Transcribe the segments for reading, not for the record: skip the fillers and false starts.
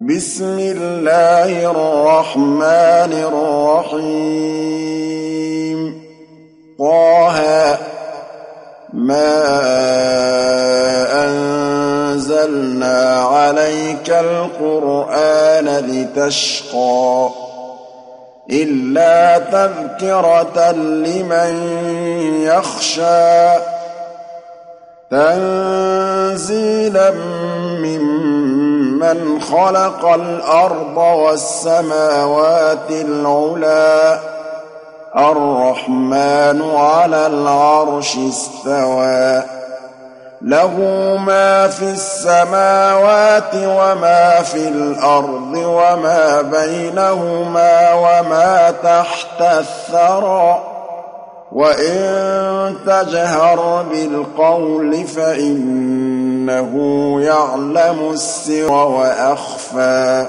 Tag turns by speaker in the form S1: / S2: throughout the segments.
S1: بسم الله الرحمن الرحيم طه ما أنزلنا عليك القرآن لتشقى إلا تذكرة لمن يخشى تنزيلا ممن خلق الأرض والسماوات العلى الرحمن على العرش استوى له ما في السماوات وما في الأرض وما بينهما وما تحت الثرى وإن تجهر بالقول فإنه يعلم السر وأخفى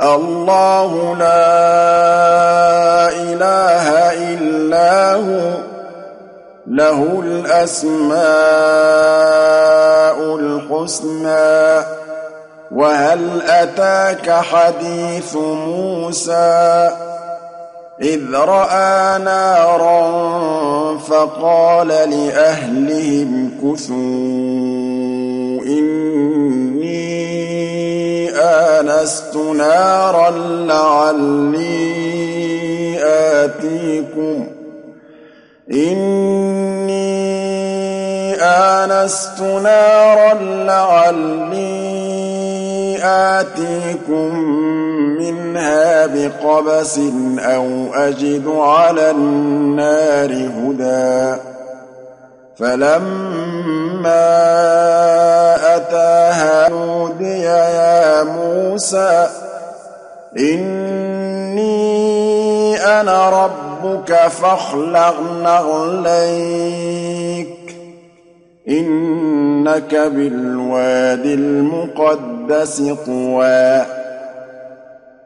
S1: الله لا إله إلا هو له الأسماء الحسنى وهل أتاك حديث موسى إذ رأى نارا فقال لأهلهم كثوا إني آنست نارا لعلي آتيكم منها بقبس أو أجد على النار هدى فلما أتاها نودي يا موسى إني أنا ربك فاخلع نعليك إنك بالوادي المقدس طوى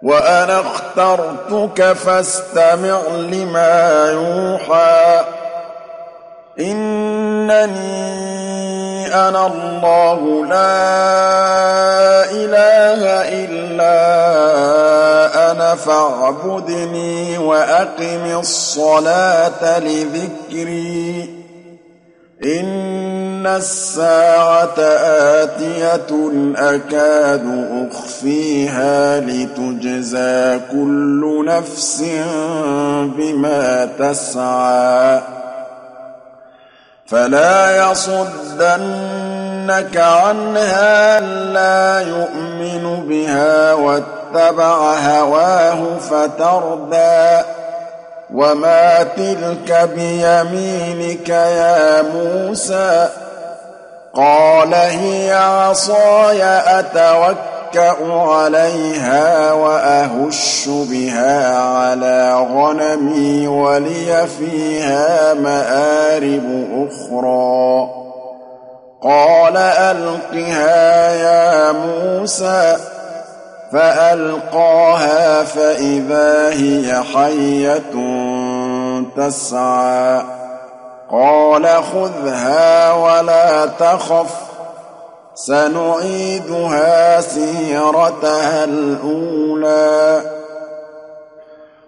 S1: وأنا اخترتك فاستمع لما يوحى إنني أنا الله لا إله إلا أنا فاعبدني وأقم الصلاة لذكري إن الساعة آتية أكاد أخفيها لتجزى كل نفس بما تسعى فلا يصدنك عنها لا يؤمن بها واتبع هواه فتردى وما تلك بيمينك يا موسى قال هي عصاي أتوكأ عليها وأهش بها على غنمي ولي فيها مآرب أخرى قال ألقها يا موسى فألقاها فإذا هي حية تسعى قال خذها ولا تخف سنعيدها سيرتها الأولى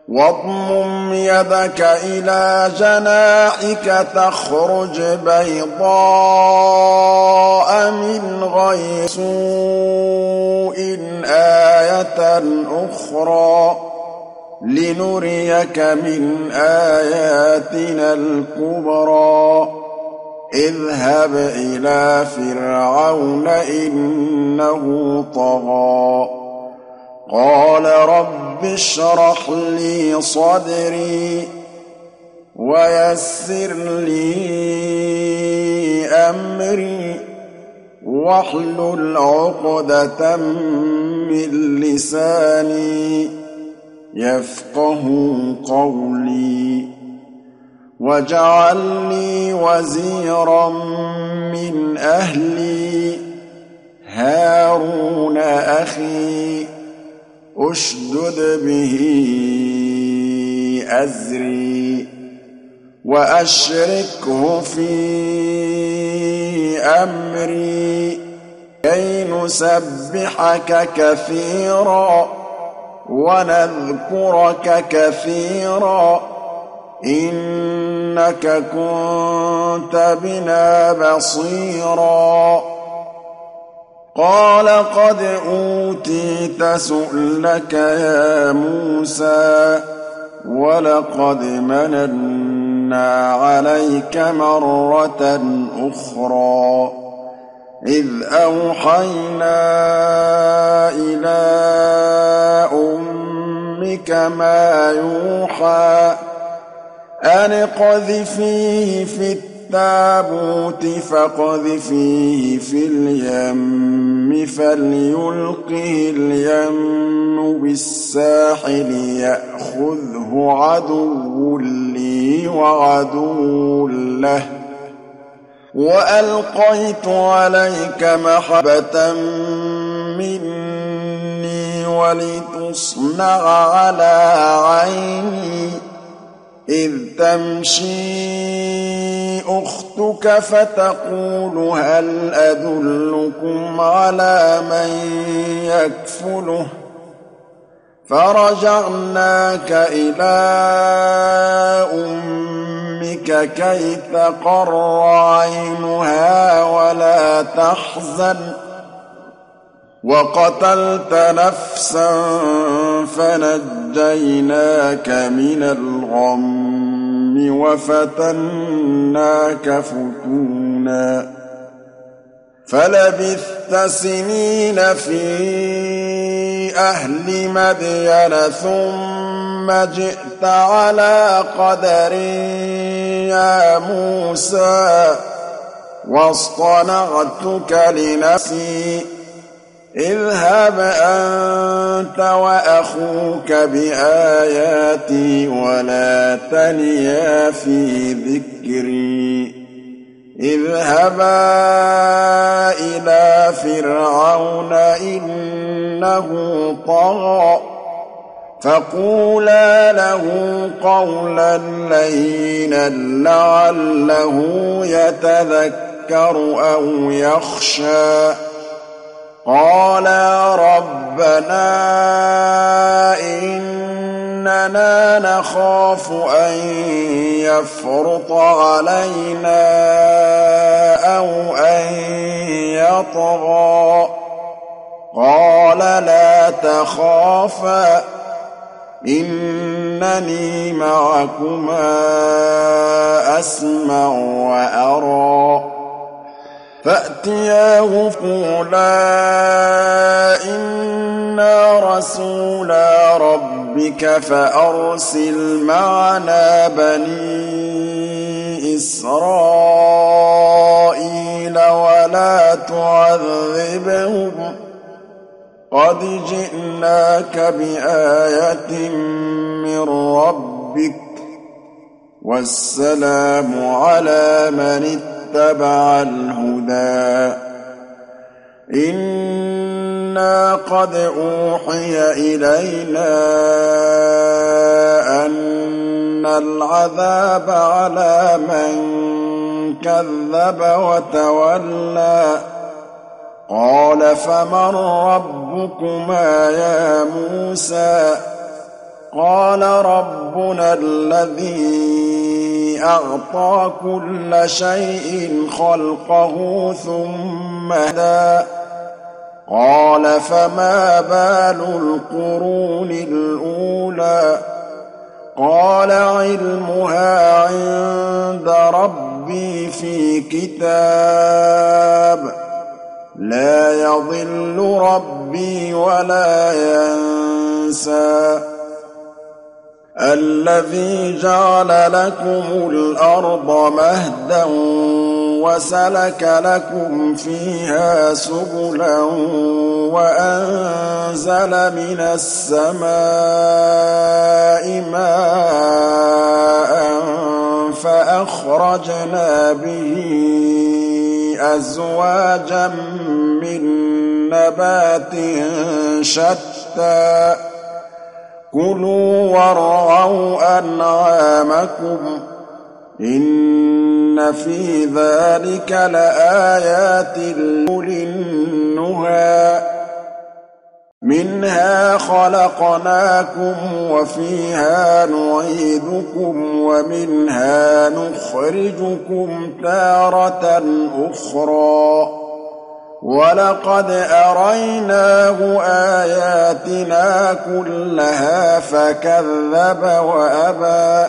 S1: واضمم يدك إلى جناحك تخرج بيضاء من غير سوء آية أخرى لنريك من آياتنا الكبرى اذهب إلى فرعون إنه طغى قال رب اشرح لي صدري ويسر لي أمري واحلل عقدة من لساني يفقه قولي واجعل لي وزيرا من أهلي هارون أخي أشدد به أزري وأشركه في أمري كي نسبحك كثيرا ونذكرك كثيرا إنك كنت بنا بصيرا قال قد أوتيت سؤلك يا موسى ولقد مننا عليك مرة أخرى إذ أوحينا إلى أمك ما يوحى أن اقذفيه في التابوت فاقذفيه في اليم فليلقه اليم بالساحل يأخذه عدو لي وعدو له وألقيت عليك محبة مني ولتصنع على عيني إذ تمشي أختك فتقول هل أدلكم على من يكفله فرجعناك إلى أمك كي تقر عينها ولا تحزن وقتلت نفسا فنجيناك من الغم وفتناك فتونا فلبثت سنين في أهل مدين ثم جئت على قدر يا موسى واصطنعتك لنفسي اذهب أنت وأخوك بآياتي ولا تنيا في ذكري اذهبا إلى فرعون إنه طغى فقولا له قولا لينا لعله يتذكر أو يخشى قالا ربنا إننا نخاف أن يفرط علينا أو أن يطغى قال لا تخافا إنني معكما أسمع وأرى فأتياه فقولا إنا رسولا ربك فأرسل معنا بني إسرائيل ولا تعذبهم قد جئناك بآية من ربك والسلام على من اتبع الهدى إنا قد أوحي إلينا أن العذاب على من كذب وتولى قال فمن ربكما يا موسى قال ربنا الذي أعطى كل شيء خلقه ثم هدى قال فما بال القرون الأولى قال علمها عند ربي في كتاب لا يضل ربي ولا ينسى الذي جعل لكم الأرض مهدا وسلك لكم فيها سبلا وأنزل من السماء ماء فأخرجنا به أزواجا من نبات شتى كلوا وارعوا أنعامكم إن في ذلك لآيات لأولي منها خلقناكم وفيها نعيدكم ومنها نخرجكم تارة أخرى ولقد أريناه آياتنا كلها فكذب وأبى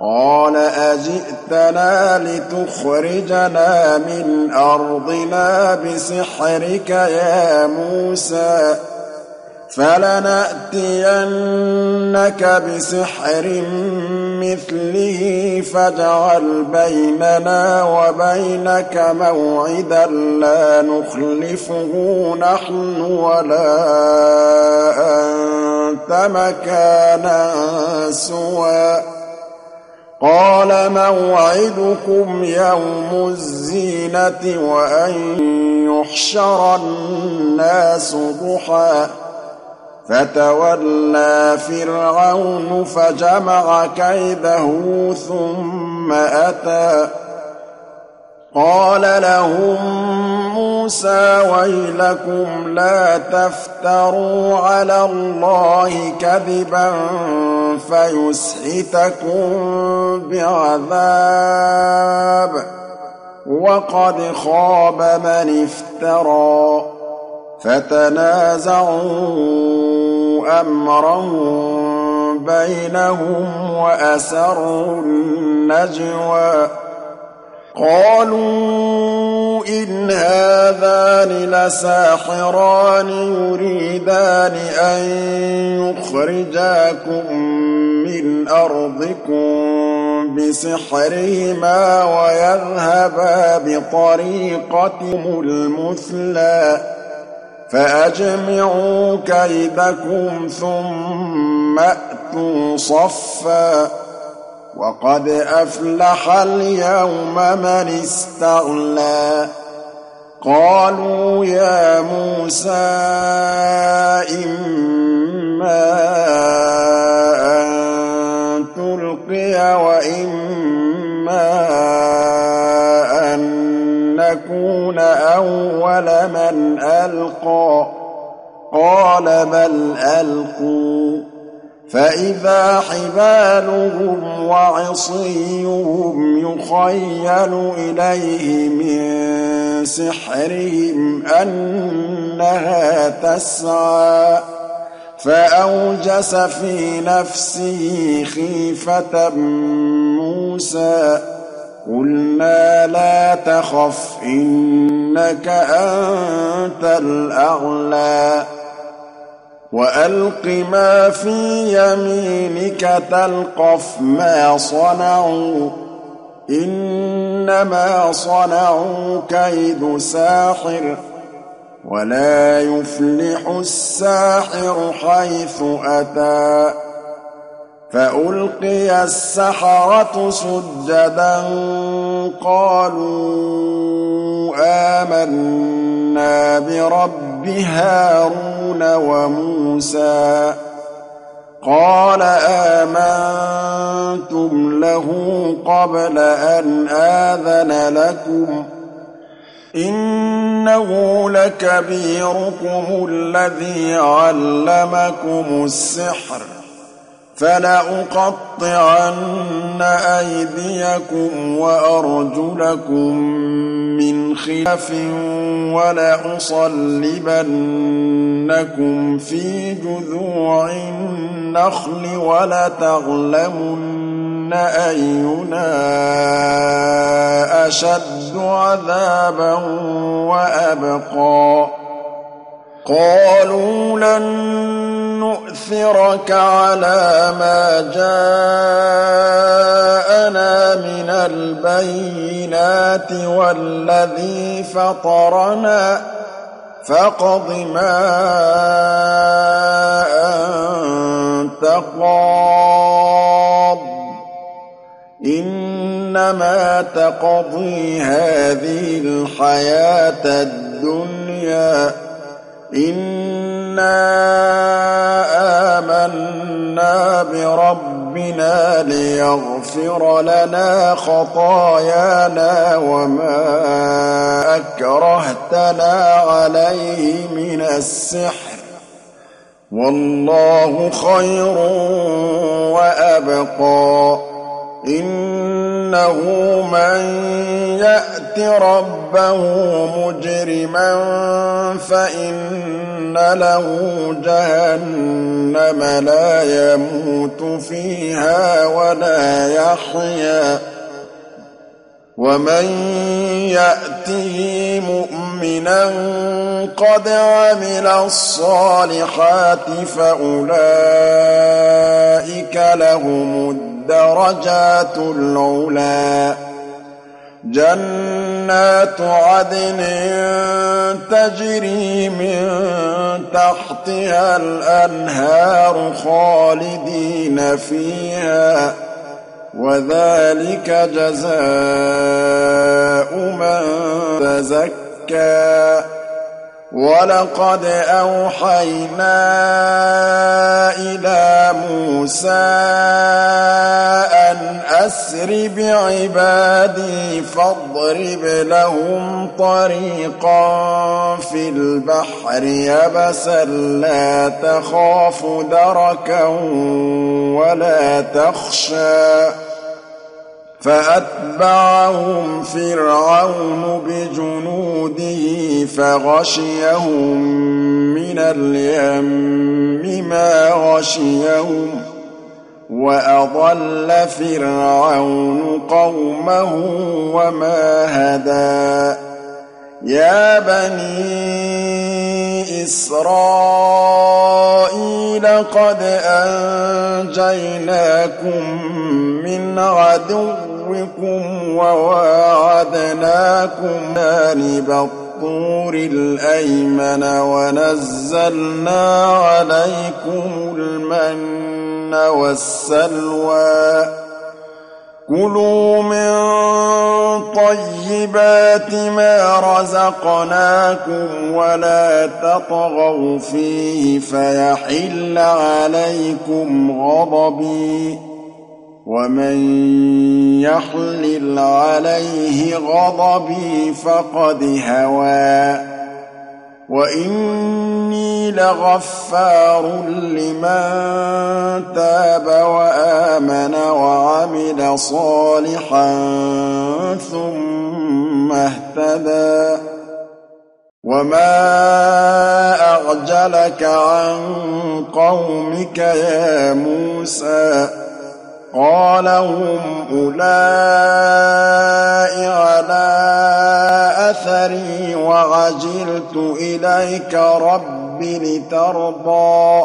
S1: قال أجئتنا لتخرجنا من أرضنا بسحرك يا موسى فلنأتينك بسحر مثله فاجعل بيننا وبينك موعدا لا نخلفه نحن ولا أنت مكانا سوى قال موعدكم يوم الزينة وأن يحشر الناس ضحى فتولى فرعون فجمع كيده ثم أتى قال لهم موسى ويلكم لا تفتروا على الله كذبا فيسحتكم بعذاب وقد خاب من افترى فتنازعوا أمرهم بينهم وأسروا النجوى قالوا إن هذان لساحران يريدان أن يخرجاكم من أرضكم بسحرهما ويذهبا بطريقتهم المثلى فأجمعوا كيدكم ثم أتوا صفا وقد أفلح اليوم من استعلى قالوا يا موسى إما أن تلقي وإما أن نكون أول من ألقى قال بل ألقوا فإذا حبالهم وعصيهم يخيل إليه من سحرهم أنها تسعى فأوجس في نفسه خيفة موسى قلنا لا تخف إنك أنت الأعلى وألق ما في يمينك تلقف ما صنعوا إنما صنعوا كيد ساحر ولا يفلح الساحر حيث أتى فألقي السحرة سجدا قالوا آمنا برب هارون وموسى قال آمنتم له قبل أن آذن لكم إنه لكبيركم الذي علمكم السحر فلأقطعن أيديكم وأرجلكم من خلاف ولأصلبنكم في جذوع النخل ولتعلمن أينا أشد عذابا وأبقى قالوا لن نؤثرك على ما جاءنا من البينات والذي فطرنا فاقض ما أنت قاض إنما تقضي هذه الحياة الدنيا إنا آمنا بربنا ربنا ليغفر لنا خطايانا وما أكرهتنا عليه من السحر والله خير وأبقى إنه من يأت ربه مجرما فإن له جهنم لا يموت فيها ولا يحيا ومن يأته مؤمنا قد عمل الصالحات فأولئك لهم الدرجات العلى جنات عدن تجري من تحتها الأنهار خالدين فيها وذلك جزاء من تزكى ولقد أوحينا إلى موسى أن أسر بعبادي فاضرب لهم طريقا في البحر يبسا لا تخاف دركا ولا تخشى فأتبعهم فرعون بجنوده فغشيهم من اليم ما غشيهم وأضل فرعون قومه وما هدى يا بني إسرائيل قد أنجيناكم من عدوكم وواعدناكم جانب الطور الأيمن ونزلنا عليكم المن والسلوى كلوا من طيبات ما رزقناكم ولا تطغوا فيه فيحل عليكم غضبي ومن يحلل عليه غضبي فقد هوى وإني لغفار لمن تاب وآمن وعمل صالحا ثم اهتدى وما أعجلك عن قومك يا موسى قال هم أولئك على أثري وعجلت إليك رب لترضى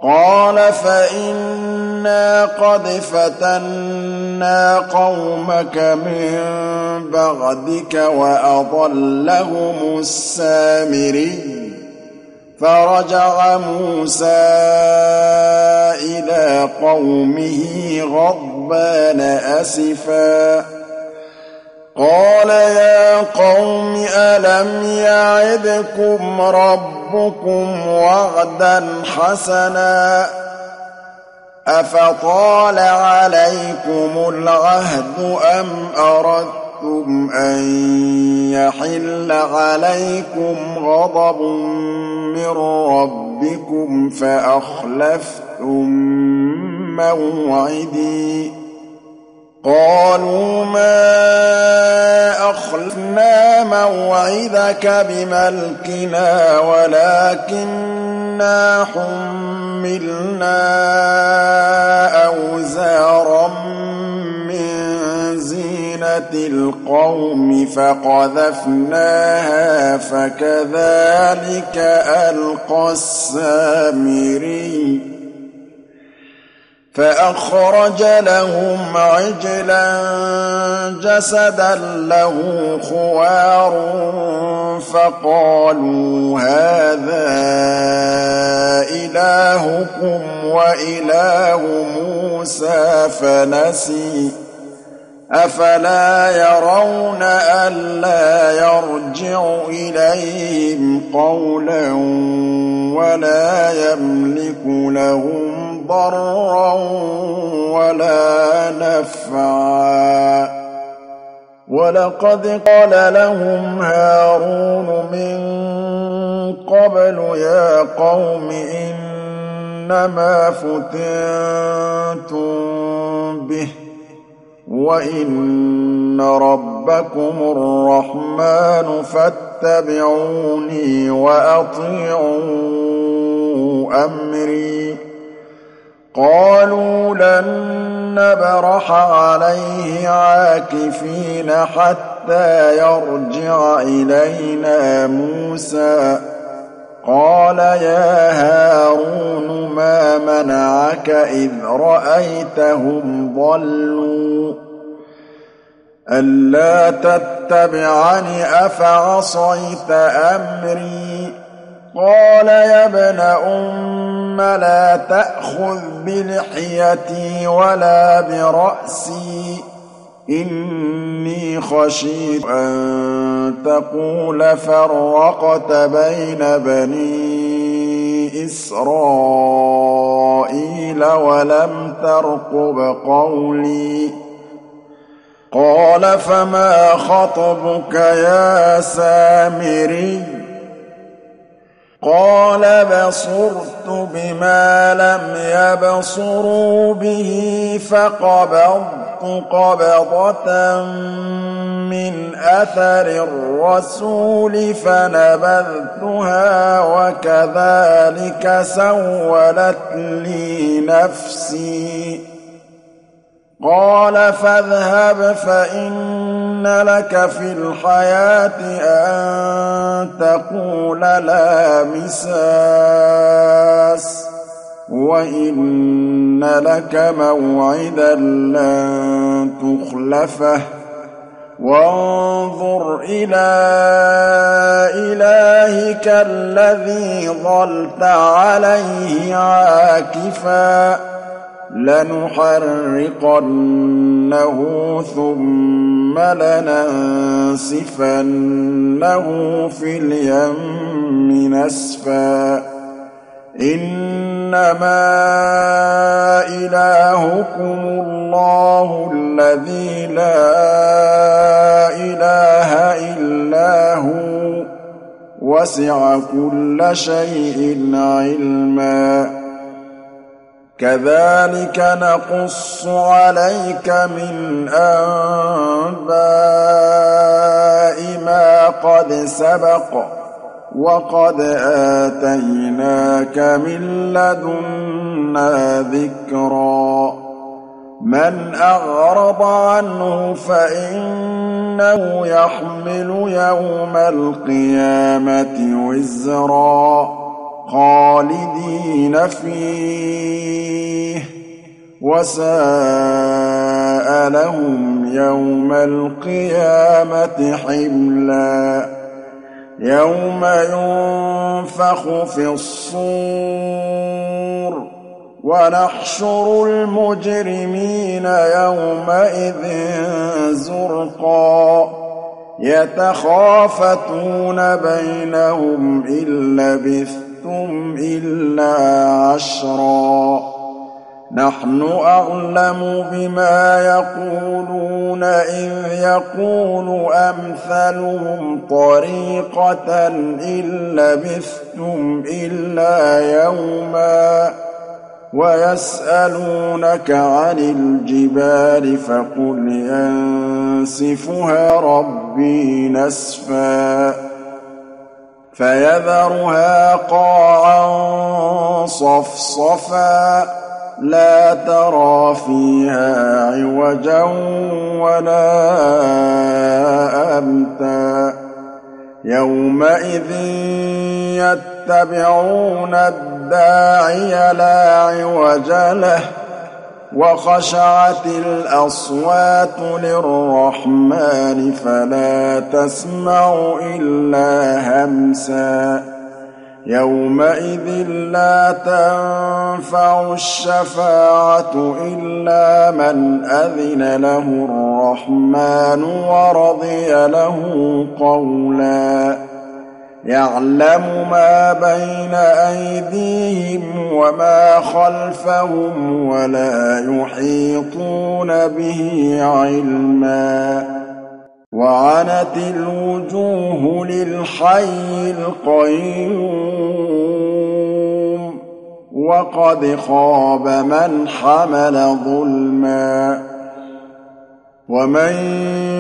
S1: قال فإنا قد فتنا قومك من بعدك وأضلهم السامري فرجع موسى إلى قومه غضبان أسفا قال يا قوم ألم يعدكم ربكم وعدا حسنا أفطال عليكم العهد أم أردتم أن يحل عليكم غضب من ربكم فأخلفتم موعدي قالوا ما أخلفنا موعدك بملكنا ولكننا حملنا أوزارا من زينة القوم فقذفناها فكذلك ألقى السامري فأخرج لهم عجلا جسدا له خوار فقالوا هذا إلهكم وإله موسى فنسي أفلا يرون ألا يرجع إليهم قولا ولا يملك لهم ضرا ولا نفعا ولقد قال لهم هارون من قبل يا قوم إنما فتنتم به وإن ربكم الرحمن فاتبعوني وأطيعوا أمري قالوا لن نبرح عليه عاكفين حتى يرجع إلينا موسى قال يا هارون ما منعك إذ رأيتهم ضلوا ألا تتبعني أفعصيت أمري قال يا ابن أم لا تأخذ بلحيتي ولا برأسي إني خشيت أن تقول فرقت بين بني إسرائيل ولم ترقب قولي قال فما خطبك يا سامري قال بصرت بما لم يبصروا به فقبضت قبضة من أثر الرسول فنبذتها وكذلك سولت لي نفسي قال فاذهب فإن لك في الحياة أن تقول لا مساس وإن لك موعدا لن تخلفه وانظر إلى إلهك الذي ظلت عليه عاكفا لنحرقنه ثم لننسفنه في اليم نسفا إنما إلهكم الله الذي لا إله إلا هو وسع كل شيء علما كذلك نقص عليك من أنباء ما قد سبق وقد آتيناك من لدنا ذكرا من أعرض عنه فإنه يحمل يوم القيامة وزرا خالدين فيه وساء لهم يوم القيامة حملا يوم ينفخ في الصور ونحشر المجرمين يومئذ زرقا يتخافتون بينهم إن لبثتم إلا عشرا نحن أعلم بما يقولون إذ يقول أمثلهم طريقة إن لبثتم إلا يوما ويسألونك عن الجبال فقل ينسفها ربي نسفا فيذرها قاعا صفصفا لا ترى فيها عوجا ولا أمتا يومئذ يتبعون الداعي لا عوج له وخشعت الأصوات للرحمن فلا تسمع إلا همسا يومئذ لا تنفع الشفاعة إلا من أذن له الرحمن ورضي له قولا يَعْلَمُ مَا بَيْنَ أَيْدِيهِمْ وَمَا خَلْفَهُمْ وَلَا يُحِيطُونَ بِهِ عِلْمًا وَعَنَتِ الْوُجُوهُ لِلْحَيِّ الْقَيُّومِ وَقَدْ خَابَ مَنْ حَمَلَ ظُلْمًا وَمَن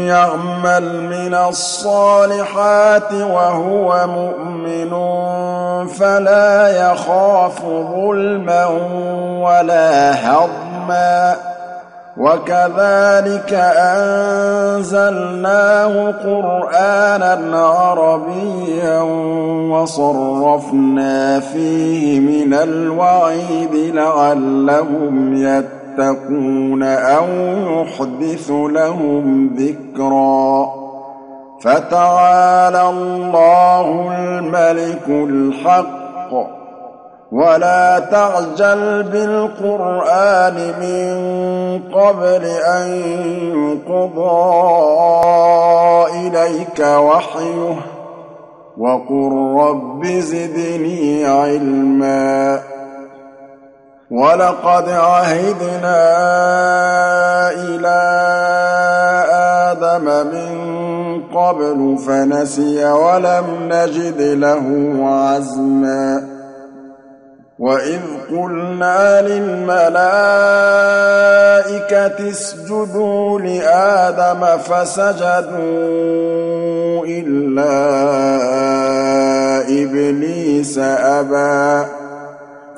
S1: يَعْمَلْ مِنَ الصَّالِحَاتِ وَهُوَ مُؤْمِنٌ فَلَا يَخَافُ ظُلْمًا وَلَا هَضْمًا وَكَذَٰلِكَ أَنزَلْنَاهُ قُرْآنًا عَرَبِيًّا وَصَرَّفْنَا فِيهِ مِنَ الْوَعِيدِ لَعَلَّهُمْ يَتَّقُونَ أَوْ يُحْدِثُ لَهُمْ ذِكْرًا فَتَعَالَى اللَّهُ الْمَلِكُ الْحَقُّ وَلَا تَعْجَلْ بِالْقُرْآنِ مِن قَبْلِ أَن يُقْضَىٰ إِلَيْكَ وَحْيُهُ وَقُل رَّبِّ زِدْنِي عِلْمًا وَلَقَدْ عَهِدْنَا إِلَىٰ آدَمَ مِن قَبْلُ فَنَسِيَ وَلَمْ نَجِدْ لَهُ عَزْمًا وَإِذْ قُلْنَا لِلْمَلَائِكَةِ اسْجُدُوا لِآدَمَ فَسَجَدُوا إِلَّا إِبْلِيسَ أَبَىٰ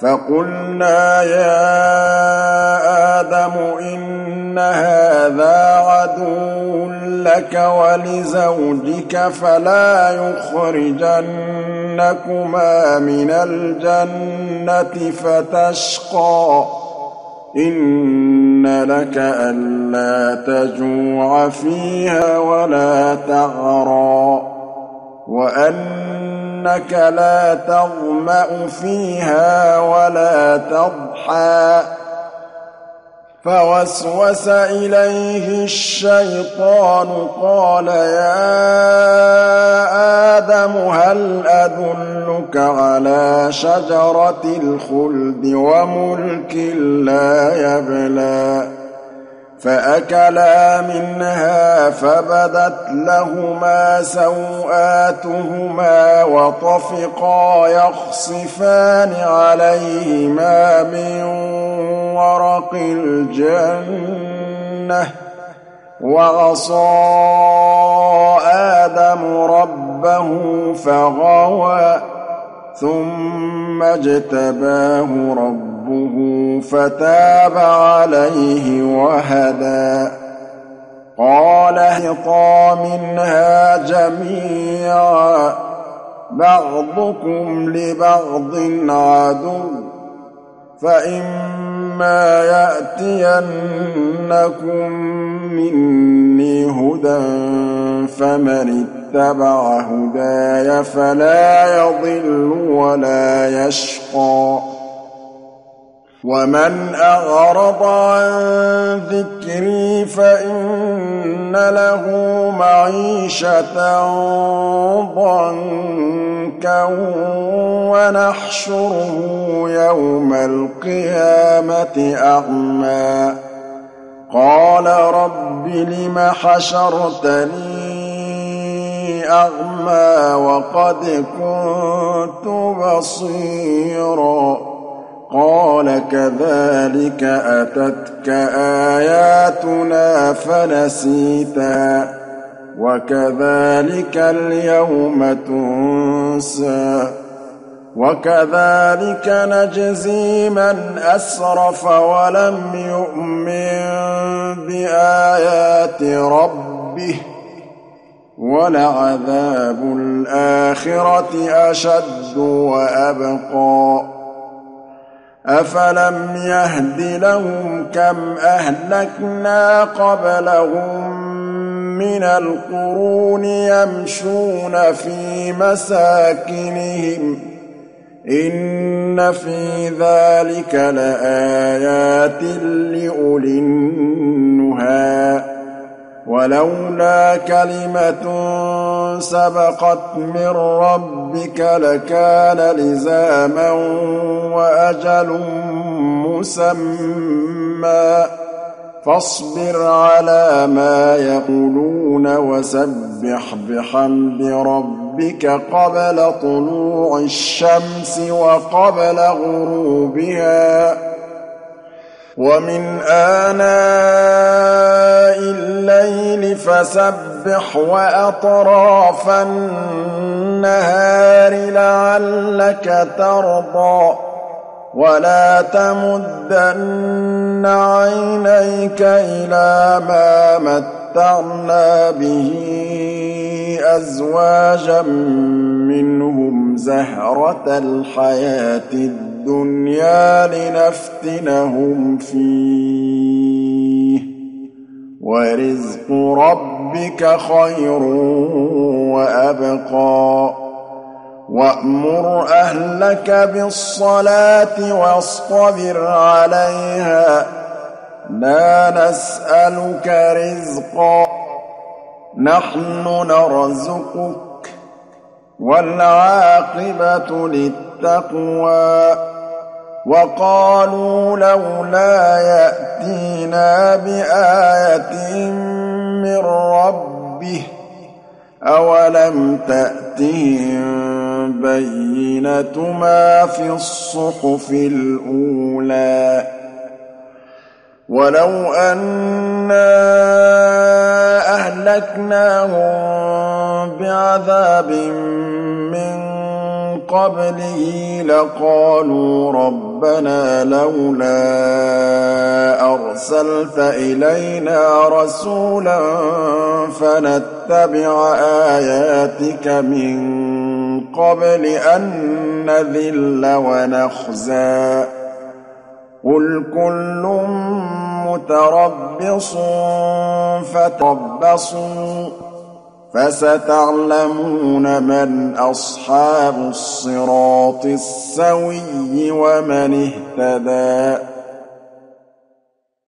S1: فَقُلْنَا يَا آدَمُ إِنَّ هَٰذَا عَدُوٌّ لَّكَ وَلِزَوْجِكَ فَلَا يُخْرِجَنَّكُمَا مِنَ الْجَنَّةِ فَتَشْقَىٰ إِنَّ لَكَ أَلَّا تَجُوعَ فِيهَا وَلَا تَعْرَىٰ وَأَنَّكَ لَا تَظْمَأُ فِيهَا وَلَا تَضْحَىٰ فَوَسْوَسَ إِلَيْهِ الشَّيْطَانُ قَالَ يَا آدَمُ هَلْ أَدُلُّكَ عَلَىٰ شَجَرَةِ الْخُلْدِ وَمُلْكٍ لَّا يَبْلَىٰ فَأَكَلَا مِنْهَا فَبَدَتْ لَهُمَا سَوْآتُهُمَا وَطَفِقَا يَخْصِفَانِ عَلَيْهِمَا مِن وَرَقِ الْجَنَّةِ وَعَصَىٰ آدَمُ رَبَّهُ فَغَوَىٰ ثُمَّ اجْتَبَاهُ رَبُّهُ فَتَابَ عَلَيْهِ وَهَدَىٰ قَالَ اهْبِطَا مِنْهَا جَمِيعًا بَعْضُكُمْ لِبَعْضٍ عَدُوٌّ فَإِمَّا يَأْتِيَنَّكُم مِّنِّي هُدًى فَمَنِ اتَّبَعَ هُدَايَ فَلَا يَضِلُّ وَلَا يَشْقَىٰ وَمَنْ أَعْرَضَ عَن ذِكْرِي فَإِنَّ لَهُ مَعِيشَةً ضَنكًا وَنَحْشُرُهُ يَوْمَ الْقِيَامَةِ أَعْمَىٰ قَالَ رَبِّ لِمَ حَشَرْتَنِي أَعْمَىٰ وَقَدْ كُنتُ بَصِيرًا قَالَ كَذَٰلِكَ أَتَتْكَ آيَاتُنَا فَنَسِيتَهَا وَكَذَٰلِكَ الْيَوْمَ تُنسَىٰ وَكَذَٰلِكَ نَجْزِي مَنْ أَسْرَفَ وَلَمْ يُؤْمِن بِآيَاتِ رَبِّهِ وَلَعَذَابُ الْآخِرَةِ أَشَدُّ وَأَبْقَىٰ أَفَلَمْ يَهْدِ لَهُمْ كَمْ أَهْلَكْنَا قَبْلَهُم مِّنَ الْقُرُونِ يَمْشُونَ فِي مَسَاكِنِهِمْ إِنَّ فِي ذَٰلِكَ لَآيَاتٍ لِّأُولِي النُّهَىٰ ولولا كلمة سبقت من ربك لكان لزاما وأجل مسمى فاصبر على ما يقولون وسبح بحمد ربك قبل طلوع الشمس وقبل غروبها ومن آناء الليل فسبح وأطراف النهار لعلك ترضى ولا تمدن عينيك إلى ما متعنا به أزواجا منهم زهرة الحياة الدنيا لنفتنهم فيه ورزق ربك خير وأبقى وأمر أهلك بالصلاة واصطبر عليها لا نسألك رزقا نحن نرزقك والعاقبة للتقوى وقالوا لولا يأتينا بآية من ربه أولم تأتهم بينة ما في الصحف الأولى ولو أنا أهلكناهم بعذاب من قبله لقالوا ربنا لولا أرسلت إلينا رسولا فنتبع آياتك من قبل أن نذل ونخزى قل كل متربص فتربصوا فستعلمون من أصحاب الصراط السوي ومن اهتدى